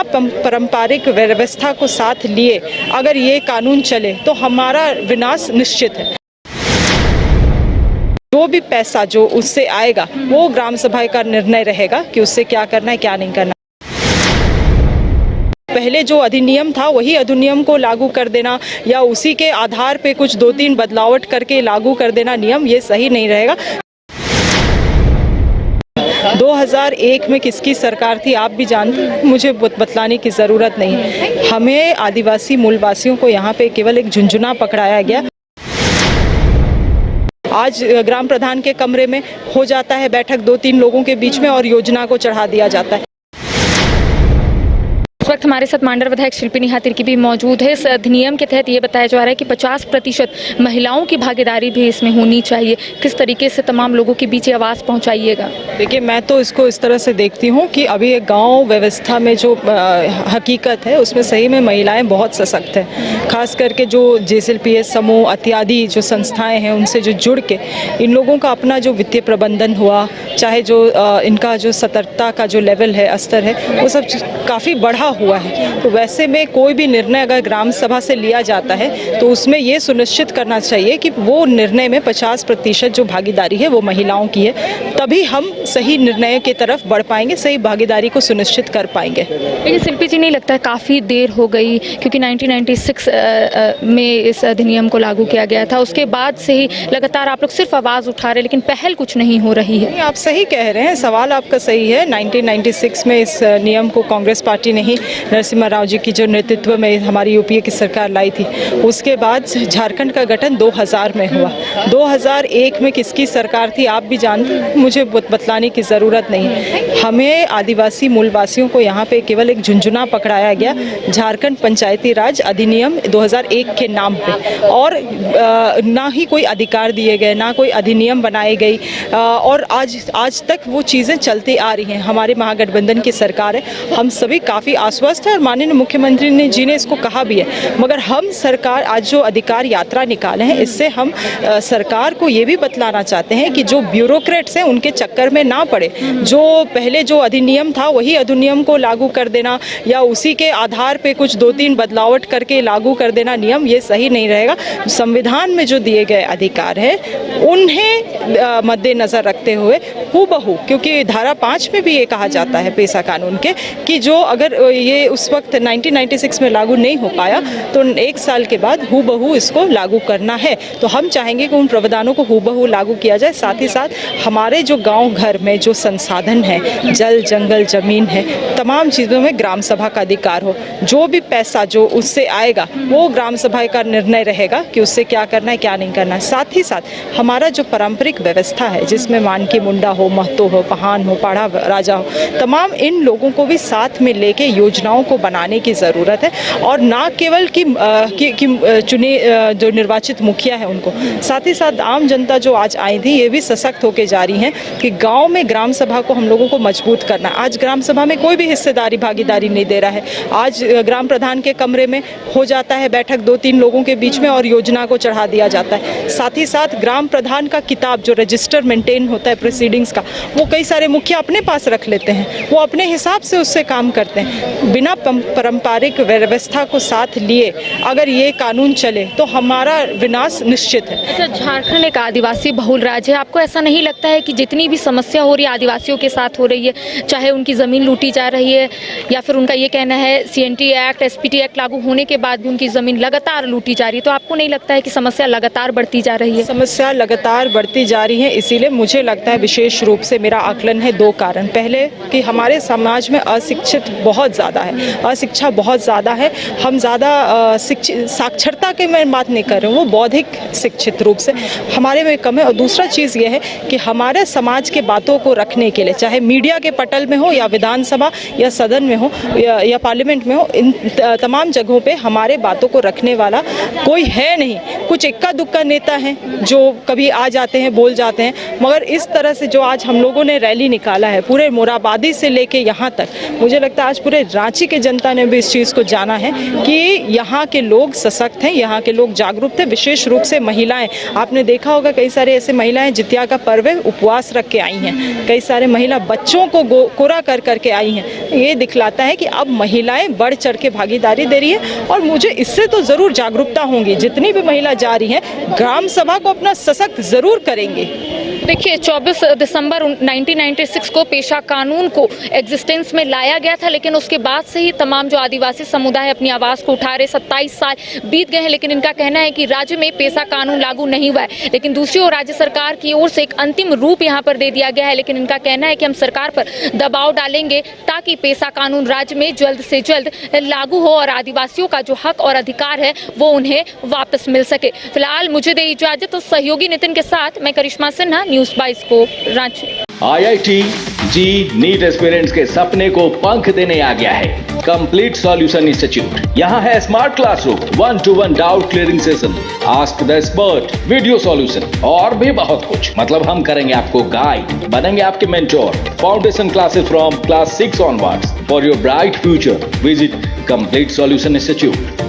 बिना पारंपरिक व्यवस्था को साथ लिए अगर ये कानून चले तो हमारा विनाश निश्चित है। जो भी पैसा जो उससे आएगा वो ग्राम सभा का निर्णय रहेगा कि उससे क्या करना है क्या नहीं करना। पहले जो अधिनियम था वही अधिनियम को लागू कर देना या उसी के आधार पे कुछ 2-3 बदलावट करके लागू कर देना नियम, ये सही नहीं रहेगा। 2001 में किसकी सरकार थी आप भी जानते हैं, मुझे बतलाने की ज़रूरत नहीं है। हमें आदिवासी मूलवासियों को यहाँ पे केवल एक झुंझुना पकड़ाया गया। आज ग्राम प्रधान के कमरे में हो जाता है बैठक 2-3 लोगों के बीच में और योजना को चढ़ा दिया जाता है। इस वक्त हमारे साथ मांडर विधायक शिल्पी नेहा तिर्की भी मौजूद है। इस अधिनियम के तहत ये बताया जा रहा है कि 50% महिलाओं की भागीदारी भी इसमें होनी चाहिए। किस तरीके से तमाम लोगों के बीच आवाज़ पहुंचाइएगा? देखिए, मैं तो इसको इस तरह से देखती हूँ कि अभी एक गांव व्यवस्था में जो हकीकत है उसमें सही में महिलाएं बहुत सशक्त हैं। खास करके जो JCLPS समूह इत्यादि जो संस्थाएं हैं उनसे जो जुड़ के इन लोगों का अपना जो वित्तीय प्रबंधन हुआ, चाहे जो इनका जो सतर्कता का जो लेवल है, स्तर है, वो सब काफ़ी बढ़ा हुआ है। तो वैसे में कोई भी निर्णय अगर ग्राम सभा से लिया जाता है तो उसमें ये सुनिश्चित करना चाहिए कि वो निर्णय में 50% जो भागीदारी है वो महिलाओं की है, तभी हम सही निर्णय की तरफ बढ़ पाएंगे, सही भागीदारी को सुनिश्चित कर पाएंगे। लेकिन शिल्पी जी, नहीं लगता है काफ़ी देर हो गई, क्योंकि 1996 में इस अधिनियम को लागू किया गया था, उसके बाद से ही लगातार आप लोग सिर्फ आवाज़ उठा रहे हैं लेकिन पहल कुछ नहीं हो रही है। आप सही कह रहे हैं, सवाल आपका सही है। 1996 में इस नियम को कांग्रेस पार्टी ने ही नरसिम्हा राव जी की जो नेतृत्व में हमारी UPA की सरकार लाई थी, उसके बाद झारखंड का गठन 2000 में हुआ। 2001 में किसकी सरकार थी आप भी जानते हैं, मुझे बतलाने की ज़रूरत नहीं है। हमें आदिवासी मूलवासियों को यहाँ पे केवल एक झुंझुना पकड़ाया गया, झारखंड पंचायती राज अधिनियम 2001 के नाम पे, और ना ही कोई अधिकार दिए गए, ना कोई अधिनियम बनाई गई, और आज तक वो चीज़ें चलती आ रही हैं। हमारे महागठबंधन की सरकार है, हम सभी काफ़ी आश्वस्त है और माननीय मुख्यमंत्री जी ने इसको कहा भी है, मगर हम सरकार आज जो अधिकार यात्रा निकाले हैं इससे हम सरकार को ये भी बतलाना चाहते हैं कि जो ब्यूरोक्रेट्स हैं उनके चक्कर में ना पड़े। जो पहले जो अधिनियम था वही अधिनियम को लागू कर देना या उसी के आधार पे कुछ 2-3 बदलावट करके लागू कर देना नियम, ये सही नहीं रहेगा। संविधान में जो दिए गए अधिकार है उन्हें मद्देनजर रखते हुए हूबहू, क्योंकि धारा 5 में भी ये कहा जाता है पेशा कानून के कि जो अगर ये उस वक्त 1996 में लागू नहीं हो पाया तो 1 साल के बाद हूबहू इसको लागू करना है। तो हम चाहेंगे कि उन प्रावधानों को हूबहू लागू किया जाए। साथ ही साथ हमारे जो गांव घर में जो संसाधन है, जल जंगल जमीन है, तमाम चीज़ों में ग्राम सभा का अधिकार हो। जो भी पैसा जो उससे आएगा वो ग्राम सभा का निर्णय रहेगा कि उससे क्या करना है क्या नहीं करना है। साथ ही साथ हमारा जो पारंपरिक व्यवस्था है जिसमें मानकी मुंडा हो, महतो हो, पहान हो, पाढ़ा राजा हो, तमाम इन लोगों को भी साथ में लेके योजनाओं को बनाने की ज़रूरत है, और ना केवल कि चुने जो निर्वाचित मुखिया है उनको, साथ ही साथ आम जनता जो आज आई थी ये भी सशक्त होके जा रही हैं कि गांव में ग्राम सभा को हम लोगों को मजबूत करना। आज ग्राम सभा में कोई भी हिस्सेदारी भागीदारी नहीं दे रहा है। आज ग्राम प्रधान के कमरे में हो जाता है बैठक 2-3 लोगों के बीच में और योजना को चढ़ा दिया जाता है। साथ ही साथ ग्राम प्रधान का किताब जो रजिस्टर मेंटेन होता है प्रोसीडिंग्स का, वो कई सारे मुखिया अपने पास रख लेते हैं, वो अपने हिसाब से उससे काम करते हैं। बिना पारंपरिक व्यवस्था को साथ लिए अगर ये कानून चले तो हमारा विनाश निश्चित है। अच्छा, झारखंड एक आदिवासी बहुल राज्य है, आपको ऐसा नहीं लगता है कि जितनी भी समस्या हो रही है आदिवासियों के साथ हो रही है, चाहे उनकी ज़मीन लूटी जा रही है या फिर उनका ये कहना है CNT एक्ट SPT एक्ट लागू होने के बाद भी उनकी ज़मीन लगातार लूटी जा रही है, तो आपको नहीं लगता है कि समस्या लगातार बढ़ती जा रही है? समस्या लगातार बढ़ती जा रही है, इसीलिए मुझे लगता है विशेष रूप से मेरा आकलन है 2 कारण। पहले कि हमारे समाज में अशिक्षित बहुत ज़्यादा है, अशिक्षा बहुत ज़्यादा है। हम ज़्यादा साक्षरता के मैं बात नहीं कर रही हूँ, वो बौद्धिक शिक्षित रूप से हमारे में कम है। और दूसरा चीज़ ये है कि हमारे समाज के बातों को रखने के लिए, चाहे मीडिया के पटल में हो या विधानसभा या सदन में हो या पार्लियामेंट में हो, इन तमाम जगहों पे हमारे बातों को रखने वाला कोई है नहीं। कुछ इक्का दुक्का नेता हैं जो कभी आ जाते हैं, बोल जाते हैं, मगर इस तरह से जो आज हम लोगों ने रैली निकाला है पूरे मोराबादी से लेके यहाँ तक, मुझे लगता है आज पूरे रांची के जनता ने भी इस चीज़ को जाना है कि यहाँ के लोग सशक्त हैं, यहाँ के लोग जागरूक थे, विशेष रूप से महिलाएं। आपने देखा होगा कई सारे ऐसे महिलाएं जितिया का पर्व है उपवास रख के आई हैं, कई सारे महिला बच्चों को कोरा कर करके आई हैं। ये दिखलाता है कि अब महिलाएं बढ़ चढ़ के भागीदारी दे रही है और मुझे इससे तो ज़रूर जागरूकता होंगी। जितनी भी महिला जा रही हैं ग्राम सभा को अपना सशक्त ज़रूर करेंगे। देखिए 24 दिसंबर 1996 को पेशा कानून को एग्जिस्टेंस में लाया गया था, लेकिन उसके बाद से ही तमाम जो आदिवासी समुदाय अपनी आवाज़ को उठा रहे। 27 साल बीत गए हैं, लेकिन इनका कहना है कि राज्य में पेशा कानून लागू नहीं हुआ है। लेकिन दूसरी ओर राज्य सरकार की ओर से एक अंतिम रूप यहाँ पर दे दिया गया है, लेकिन इनका कहना है कि हम सरकार पर दबाव डालेंगे ताकि पेशा कानून राज्य में जल्द से जल्द लागू हो और आदिवासियों का जो हक और अधिकार है वो उन्हें वापस मिल सके। फिलहाल मुझे दे इजाजत। तो सहयोगी नितिन के साथ मैं करिश्मा सिन्हा, न्यूज़ 22 को रांची। IIT जी नीट एस्पिरेंट्स के सपने को पंख देने आ गया है कंप्लीट सॉल्यूशन इंस्टीट्यूट। यहाँ है smart classroom, 1-to-1 doubt clearing session, ask the expert, video solution और भी बहुत कुछ। मतलब हम करेंगे आपको गाइड, बनेंगे आपके mentor. Foundation classes from class 6 onwards for your bright future. Visit complete solution institute.